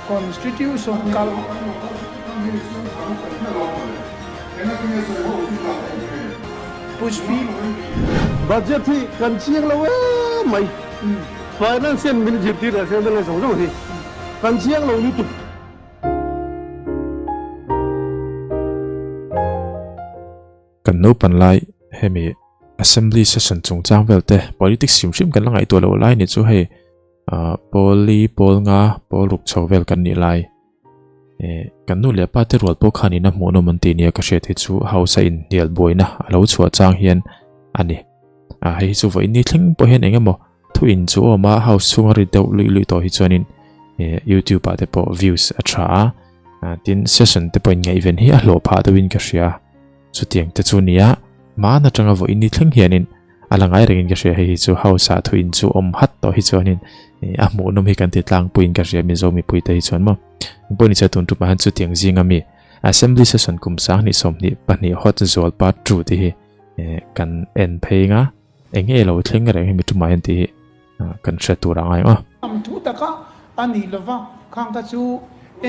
constitution kal pushpi budget thì cần chiang lâu mày financial ministry là xem đây là sống rồi thì cần chiang lâu YouTube kan no pan lai hemi assembly session chung chang velte politics sim kan langai to lo lai ni chu he poli pol nga poluk chhovel kan ni lai kan nu le pa te rol po khani na mo no man ti ni ka she thi chu house in nial boina alo chua chang hian ani hei chu voi ni thling po hen engemaw thu in chu ma house chunga ri deuh lui to hi chuanin YouTube pa te po views a tha tin session te po ngai event hi a hlo pha to win ka ria chu tiang te chu nia ma na tanga voi ni thleng hianin alangai rengin ka ria hei chu house a thu in chu om hat to hi chuanin a mu nom hi kan ti tlang puin ka ria mi zo mi pui te hi chuan mo boni cha tun tu ma han chu tiang zinga mi assembly session kum sang ni som ni pani hot zual pa tru ti hi kan en pheinga enge lo thleng reng mi tu ma hen ti kan hre tu rangai o am thu taka ani lova khang ka chu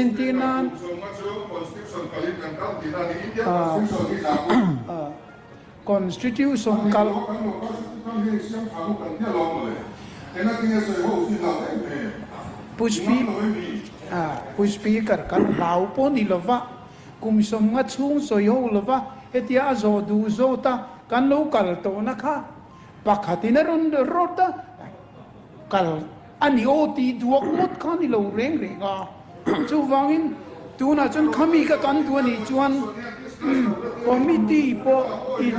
entinan constitution kal pushpi kar kan lau po ni lova kumsom nga chung soyo lova etia azo du zota kan lo kal to na kha pakhatina run rota kal ani oti duak mot khani lo reng renga chu wangin tu na chun khami ka kan tu ni chuan committee po in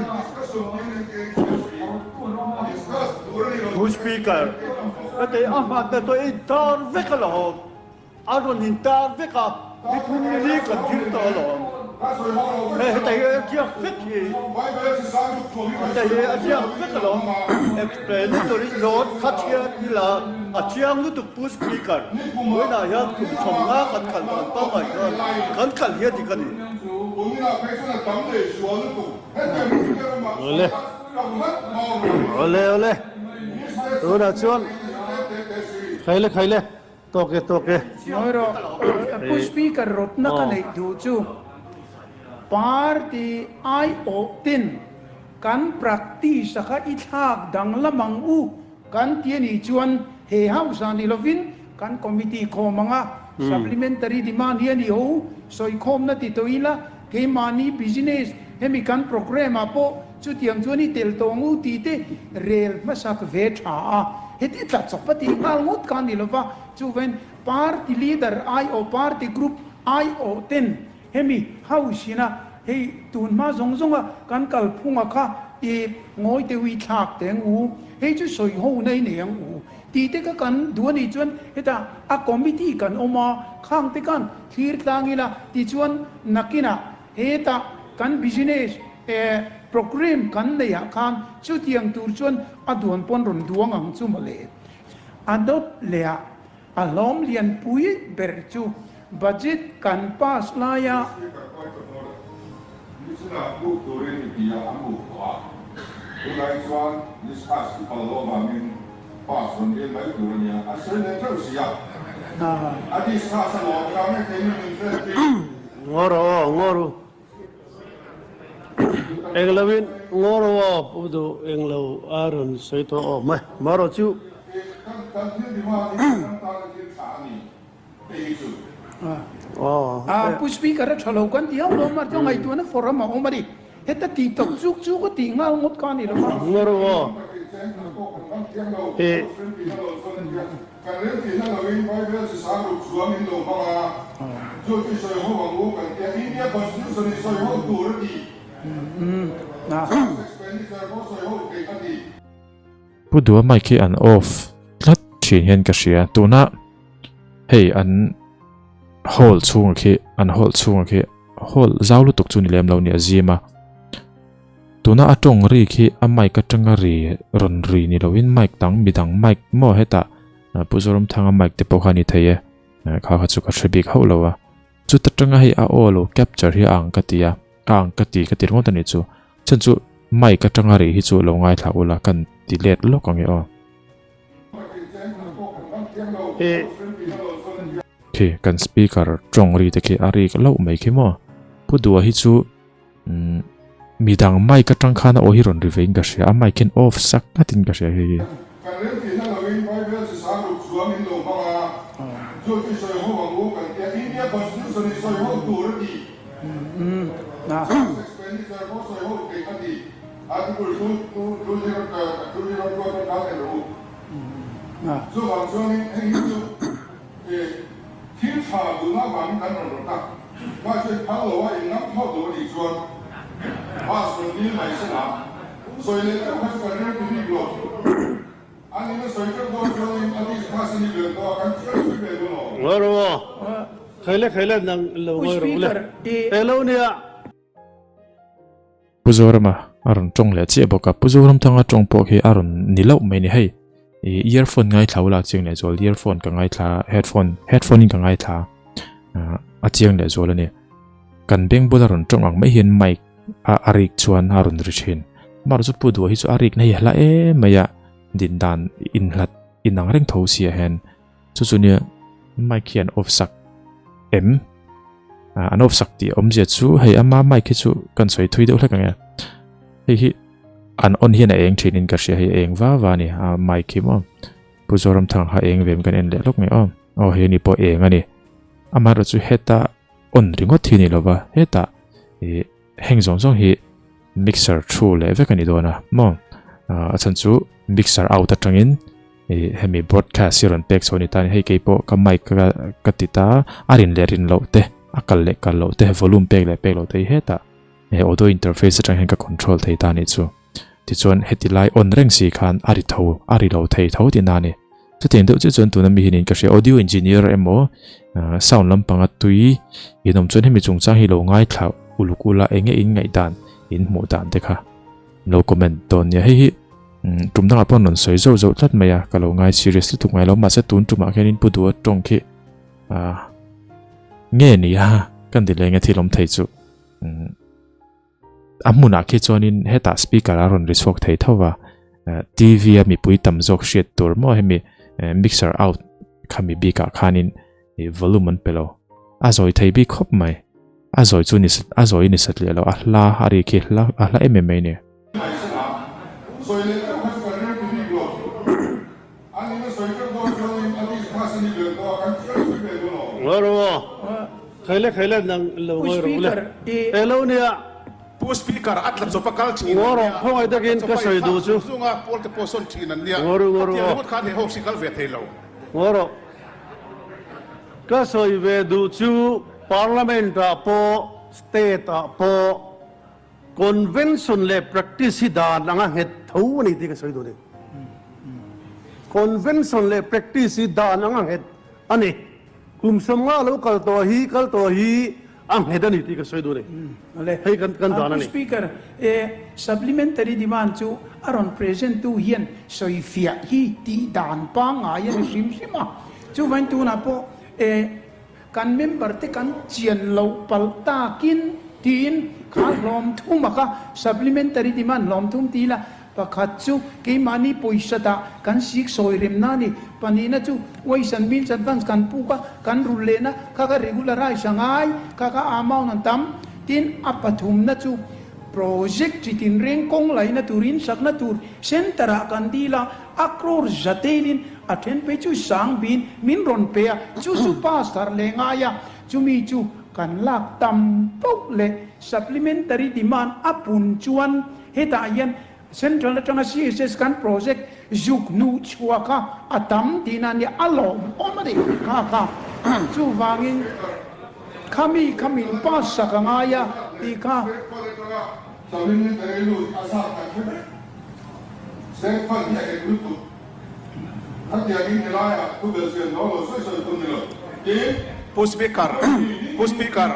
speaker ate ahmad na to intar vekala ho adon intar veka bithun ni kan thil to lo tay chia veki tay chia vekalo explanatory note khathia ila achiang lu tu speaker moi na ya kum thonga kan kan pa mai kan kan hi di kan ole tu na chuan khaile toke noiro pushpi kar rotna kan ei du chu party ai o tin kan practice ka ithak dang lamang u kan tiani chuan he house ani lovin kan committee ko manga supplementary demand hiani ho soi khom na ti toila ke mani business hemi kan program apo chu tiang chuani tel tongu ti te rel masak ve tha heti tla chopati ngal ngut kan ni lova chu ven party leader ai o party group ai o ten hemi hausina hei tun ma zonga kan kal phunga kha e ngoi te wi thak teng u hei chu soi ho nei neng u ti te ka kan duani chuan heta a committee kan oma khang te kan thir tlangila ti chuan nakina heta kan business program kan neya khan chu tiang tur chuan aduan pon ron duang ang chu male adot lea alom lian pui ber chu budget kan pass laya ngoro englawin ngoro pudu englo aron soito o mai maro chu pushpi kar thalo kan tiang lo mar chong ai tu na forum ma omari heta ti tok chuk chu ko ti ngal ngot kan ni lo ngoro e pudua mai ki an off lat thin hen ka ria tuna hei an hall chung ki hall zawlu tuk chu ni lem lo ni azima tuna atong ri khi a mic ka tanga ri ron ri ni lo in mic tang midang mic mo heta puzorom thanga mic te po khani theye kha kha chu ka threbik ho lo wa chu ta tanga hi a olo capture hi ang ka tia ang ka ti ka tir ngo tani chu chen chu mic ka tanga ri hi chu lo ngai thla ula kan ti let lo kang e o khi kan speaker trong ri te khi ari ka lo mai khi mo pu duwa hi chu midang mai ka tang khana o hi ron ri vein ka sia mai ken off sak atin ka sia hi puzorama aron trong le che boka puzoram thanga trong po khi aron nilo mai ni hei earphone ngai thawla ching le zol earphone ka ngai thla headphone ka ngai thla a chiang le zol ani kan beng bularon trong ang mai hian mic arik chuan aron richin mar chu pu du hi chu arik nei hla e maya din dan in hlat inang reng tho sia hen chu chu nia mic hian off sak em an off sak ti om je chu hei ama mic chu kan soi thui deuh hlaka nge hi an on hian a eng thin in ka sia hei eng wa ni mic hi mo puzoram thang ha eng vem kan en le lok nge o he ni po eng ani ama ro chu heta on ringot thini lova heta heng zong hi mixer through le vekani dona mo achan chu mixer out atangin hemi broadcast siron pek soni tan hei keipo ka mic ka tita arin le rin lo te akal le kal lo te volume pek le pek lo te heta audio interface atang hen ka control thei ta ni chu ti chuan heti lai on reng si khan ari lo thei tho ti na ni chu ten deuh chu chuan tu na mi hin ka she audio engineer emo sound lampanga tui inom chuan hemi chungchang hi lo ngai thlau ulukula enge in ngai dan in mo dan te kha no comment ton ya hi tumna apon non soi zo zo tlat maya ka lo ngai seriously tu ngai lo ma se tun tuma khenin pu du tong khi nge ni ha kan dile nge thilom thei chu amuna khi chonin heta speaker aron risok thei thowa tv mi pui tam jok shet tur mo hemi mixer out khami bi ka khanin volume an pelo azoi thei bi khop mai azoi chu ni azoi ni sat le lo ahla hari khi ahla emme ne khele nang lo le hello nia pu speaker atla chopa kal chin ngoro khoi ta kin ka soi du chu zunga pol te poson chin an nia ngoro hot khan he ho sikal ve thelo ngoro ka soi ve du chu parliament po state po convention le practice da nanga het thau ni ti ka soi du ni convention le practice da nanga het ani kum samga lo kal to hi ang hedani ti ka soi du ni hei kan da na ni speaker supplementary demand chu aron present tu hian soi fia hi ti dan pa nga yan sim chu vain tu na po kan member te kan chian lo pal ta kin tin kha lom thuma ka supplementary demand lom thum ti la pakhat chu ke mani poisa ta kan sik soi rem na ni panina chu waisan bil advance kan pu ka kan rulle na ka regularize sangai ka amount an tam tin apathum na chu project chitin reng kong lai na turin sak na tur sentara kan dila akror jatelin athen pe chu sang bin min ron pe chu pastor le ngaya chu mi chu kan lak tam pok le supplementary demand apun chuan heta yan central atanga CSS kan project juk nu chuaka atam dinani alom omade ka chu wangin kami pasak ngaya ika pu speaker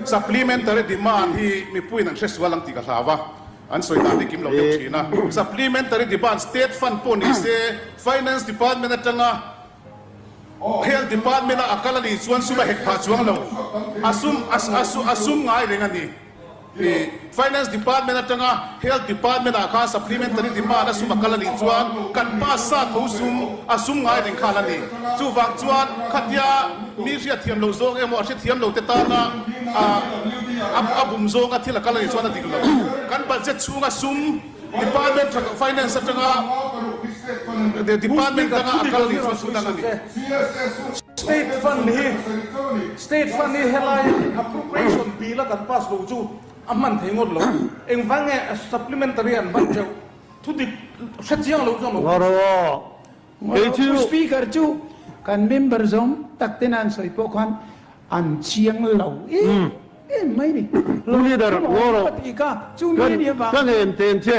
supplementary demand hi mi pui nang ses walang ti ka hlawa an soi ta ni kim lo deu china supplementary demand state fund po ni se finance department atanga health department akala ni chuan suma hek pha chuang lo asum ngai renga ni Finance Department at Health Department aka supplementary demand asum akalani chuan kan pasa thusum asum ngai ding khalani chu wang chuan khatia mi ria thiam lo zong emo a thiam lo te ta na abum zong a thila kalani chuan a dinglo kan budget chunga sum Department Finance at the Department akalani chuan sudangani state fund ni helai appropriation bill kan pass lo chu aman thengot lo eng wange supplementary an ban cheu thu dik shajiang lo jong lo speaker chu kan member zom taktenan soi po khan an chiang lo mai ni leader woro ka chu ni ba kan enten che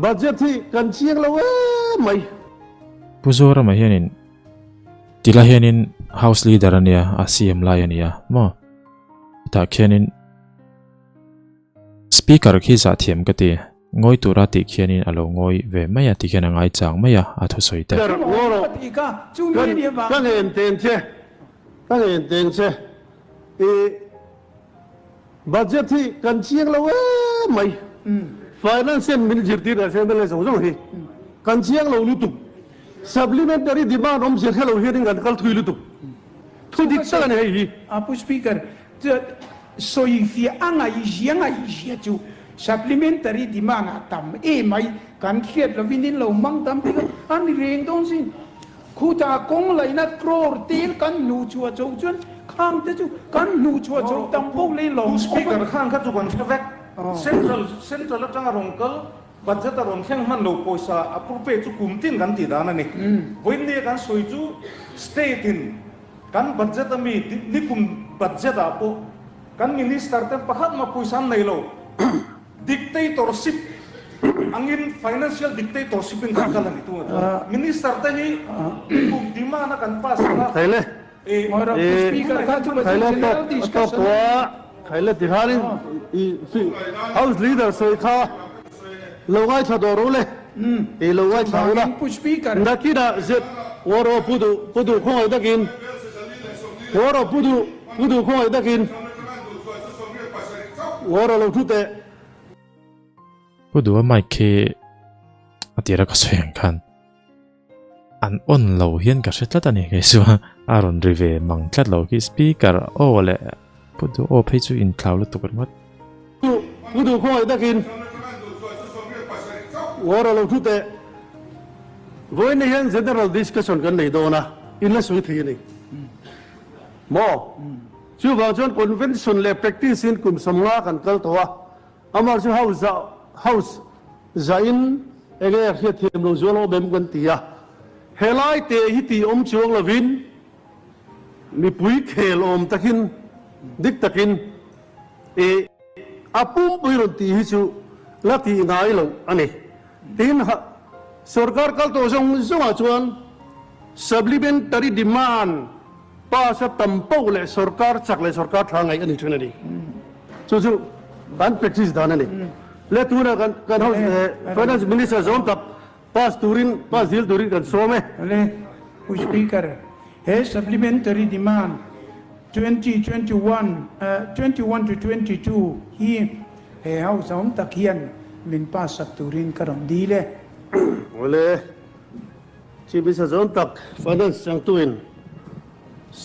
budget thi kan chiang lo mai Puzora ma hianin tila hianin house leader ania a siam lai ania mo ta khianin speaker khi za thiam ka ti ngoi tura ti khianin alo ngoi ve maya ti khian angai chang maya a thu soite ka chu ni ba kan enten che budget thi kan chiang lo mai finance minister ti ra sen le so hi kan chiang lo lu tu supplementary demand om se khelo hearing kan kal thui lu tu thu dik ta ne hi apu speaker so if anga yi chu supplementary demand atam mai kan khiat lo vinin lo mang tam ti an reng dong sin khuta kong lai na crore tel kan nu chua chou chuan khang te chu kan nu chua chou tam po le lo speaker khang kha chu kan vek central atanga rongkal budget a rong khang man lo poisa appropriate chu kumtin kan ti dana ni voin ni kan soi chu state in kan budget ami ni kum budget a po kan minister te pakhat ma poisa nei lo dictatorship angin financial dictatorship in kan ni tu minister te hi kum demand kan pas na thaile speaker kha chu thaile ti harin house leader soi kha logai thadoro le logai thaula speaker nakida zet woro pudu khoi dakin woro pudu khoi dakin woro lo thute pudu mai ke atira ka soyang khan an on lo hian ka hretla tani ke su aron rive mang tlat lo ki speaker ole pudu o phei chu in thlau lu tukar mat pudu khoi dakin woro lo thute voi ne hian general discussion kan nei dona in la sui thi ni mo chu ba chon convention le practice in kum samla kan kal towa amar chu house zain ege he them lo zolo bem kan tia helai te hi ti om chuang lovin mi pui khel om takin dik takin apum pui ro ti hi chu la ti ngai lo ani tin sarkar kal to jong chuan supplementary demand pa sa tampo le sarkar chak le sarkar thangai ani thunani chu ban practice dana ni le tuna kan finance minister zone tap pas dil turin kan some le speaker he supplementary demand 21 to 22 hi he house om takhian min pa sakturin karam dile ole chief minister zone tak finance sang tuin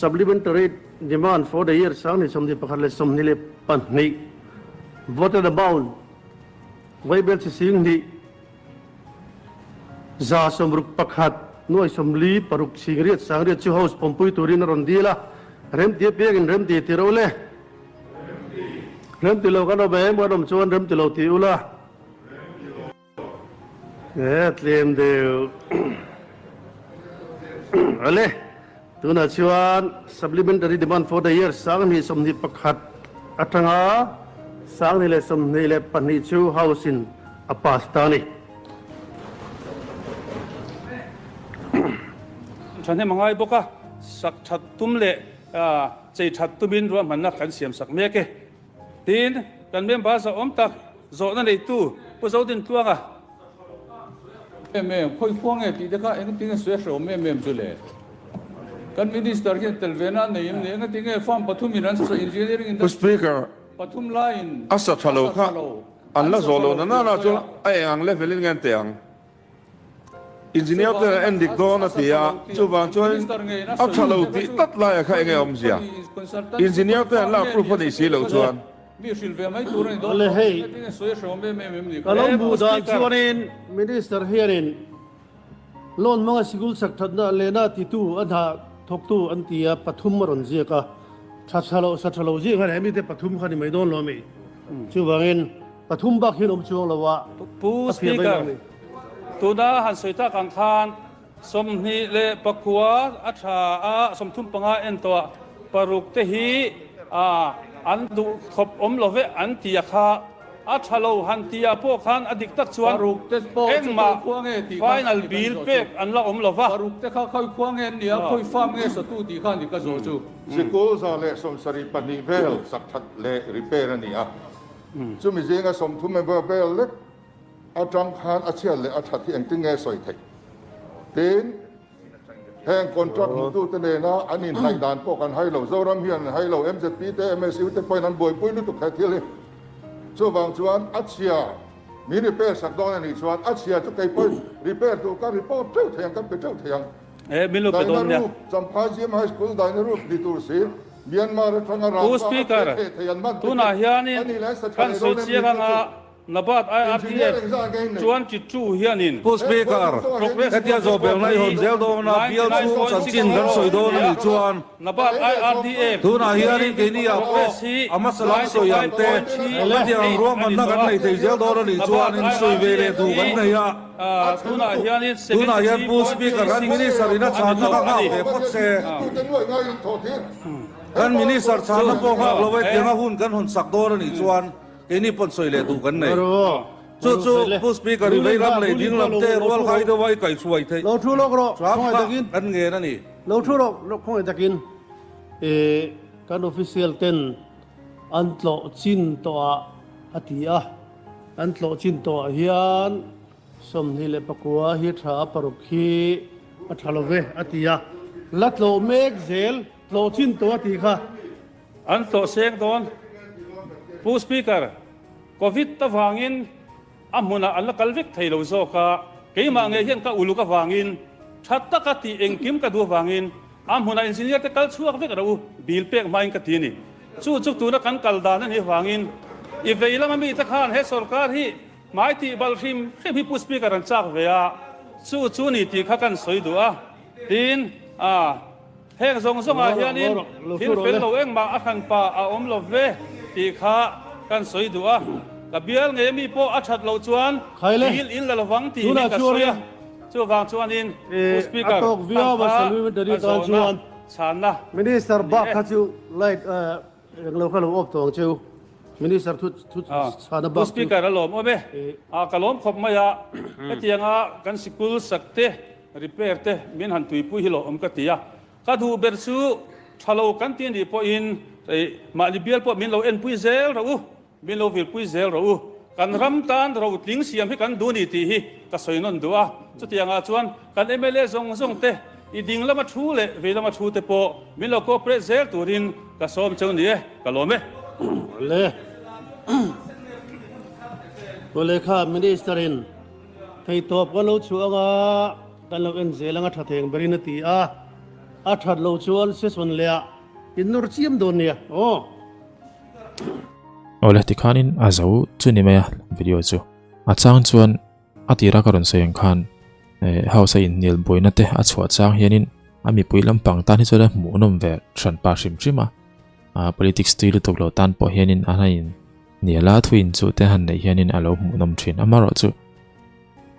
supplementary demand for the year sang ni somni pakhat le somni le pan ni voted amount Bible sing ni za somruk pakhat noi somli paruk singriat sangriat chu house pompui turin rondila rem tie pegin rem tie tirole rem tilo kan obe modom chuan rem tilo ti ula tlem de ale tuna chuan supplementary demand for the year sang ni somni pakhat atanga sang ni le somni le pani chu house in apastaniฉันให้มังไงบอกว่าสักชัดตุ้มเละใจชัดตุ้มินรวมมันนักกันเสียมสักเมกตีนกันเมียนภาษาอมตักโจนั่นไอ้ตู้ผู้โจดินตัวอ่ะ没有，会光哎，比这个哎，比那水手没有之类。kan minister ke telvena nei ne nga tinge farm pathum in an engineeringผู้ industry speaker pathum line อัศทะโลค่ะอันละโซโลนั่นน่ะจ้ะไอ้อังเลเวลิงเงินเตียงอินจิเนียร์แต่เอ็นดิกโดนนะที่อ่ะจู่บางช่วยอัศทะโลที่ตัดลายใครเงี้ยอมเสียอินจิเนียร์แต่ละผู้คนที่สิโลจวน mi silve mai turin do Ale hei. tinge soye shombe me ni Kalau buda chuanin minister hianin lon mga sigul saktat na lena titu anha thoktu antia pathum maron je ka sathalo je khan hemi te pathum khani mai don lo me chu bangin pathum bak hin om chuang lawa pu speaker tuna han soita kang khan som ni le pakua atha a som thum panga en to paruk te hi an du khop om love an tia kha a thalo han tia po khan adik tak chuan paruk te po engma khuang e ti final bill pek an la om lova paruk te kha khoi khuang e nia khoi farm e sa tu ti khan ni ka zo chu Sikul sa le som sari panivel sakhat le repair ni a chumi zinga som thume bel le atang khan achial le athat hi engting nge soi thei tin heng contract tu te ne na anin hai dan po kan hai lo zoram hian hai lo MZP te MSU te point an boy pui lu tu kha thil chu wang chuan achia mi repair sak don ani chuan achia chu kai poi repair tu ka report treu theng kan pe treu theng milu pe don ya Sampajim High School Dainarup ditur si Myanmar thanga ra pu speaker tuna hianin kan sochia nga nabat ai RTF chuan chi chu hianinผู้สปีกเกอร์ก็ที่จะเป็นนายคนเซลโดนะเบียร์ชูสันจินกันสวยโดนนี่ชวน nabat ai RTF ทุนอาเฮียนี่กินนี่อ่ะโอ้อามาสลับสวยอันเต้แล้วที่เรารวมมันนักกันในที่เซลโดนนี่ชวนนี่สวยเวรดูกันนี่อ่ะ tuna hianin ทุนอาเฮียผู้สปีกเกอร์กันมินิสต์นี่ชาตินักข่าวเก็บพดเส tu te noi ngai tho thin กันมินิสต์ชาตินักข่าวเราไว้เตียงหุ่นกันหุ่นสักโดนนี่ชวนกินนี่ปนสวยเลยดูกันนี่ จู่ผู้สปีกเกอร์ไม่รับเลยดิ้งลำเตะรัวใครจะไว้ไก่สวยเท่ lo thu lok ro ครับ khoi takin กันเงี้ยนั่นนี่ lo thu lok khoi takin kan official ten antlo chin to atia antlo chin to hian som hi le pakua hi tha paruk hi athalove atia latlo mek zel lo chin to ati kha an to seng don pu speaker covid ta wangin amuna an la kalvik thailo zo ka keima nge hian ka ulu ka wangin thatta ka ti engkim ka du wangin amuna engineer te kal chuak vek ro bil pek main ka ti ni chu tu na kan kal dan ni wangin i veila ma mi ta khan he sarkar hi mai ti balhim he pu speaker an chak ve a chu ni ti kha kan soi du a tin heng zong a hianin hin fel lo eng ma a khan pa a om lo ve ti kha kan soi du a ka bial nge mi po a that lo chuan il in la wang ti ni ka soya chu wang chuan in speaker atok via ba salwi dari tan chuan chan na minister ba kha chu light lo kha lo op tong chu minister thu sana ba speaker alom obe kalom khop maya atianga kan sikul sakte repair te min han tui pu hilo om ka tia ka du bersu thalo kan tin di po in ma ni bial po min lo en pui zel ro min lo vil pui zel ro kan ram tan ro tling siam hi kan du ni ti hi ka soinon duwa chutianga chuan kan MLA zong te i ding lama thu le ve lama thu te po min lo ko pre zel turin ka som chau ni ka lome le ole kha minister in thei top ko lo chuanga kan lo en zelanga thateng berina ti a that lo chuan se son le in nur chiam don nia ole ti khanin azau chu ni maya video chu achang chuan atira karon sayang khan house in nil boina te a chhuat chang hianin ami puilam pang tan hi chola munom ve than pa hrim hrim politics style tok lo tan po hianin anain niala thuin chu te han nei hianin alo munom thin amaro chu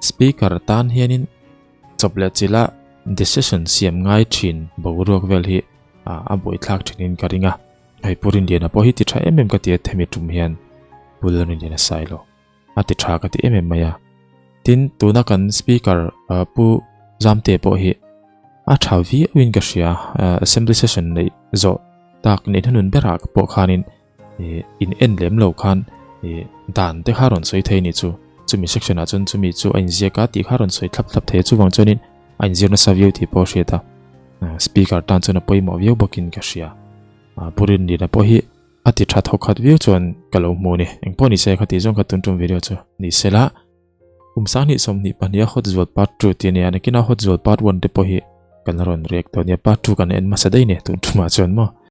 speaker tan hianin chople chila decision siam ngai thin boruak vel hi a boi thlak thinin karinga ai purin diana po hi ti tha ka ti themi tum hian bulani dina sailo ati tha ka ti maya tin tuna kan speaker pu zamte po hi a thawi win ka sia assembly session nei zo tak ni thanun berak po khanin in lem lo khan dan te kharon soi theini chu chumi section a chumi chu ain zia ka ti kharon soi thlap the chu wang chonin ain zirna savio ti po sheta speaker tan chuna poi mo view bokin ka ria purin ni na po hi ati tha thokhat view chon kalo mo ni engpo ni se khati jong ka tuntum video chu ni sela umsani somni pania hot zual part 2 tiani anakina hot zual part 1 te po hi kanaron react to ni part 2 kan en masadai ne tuntuma chon mo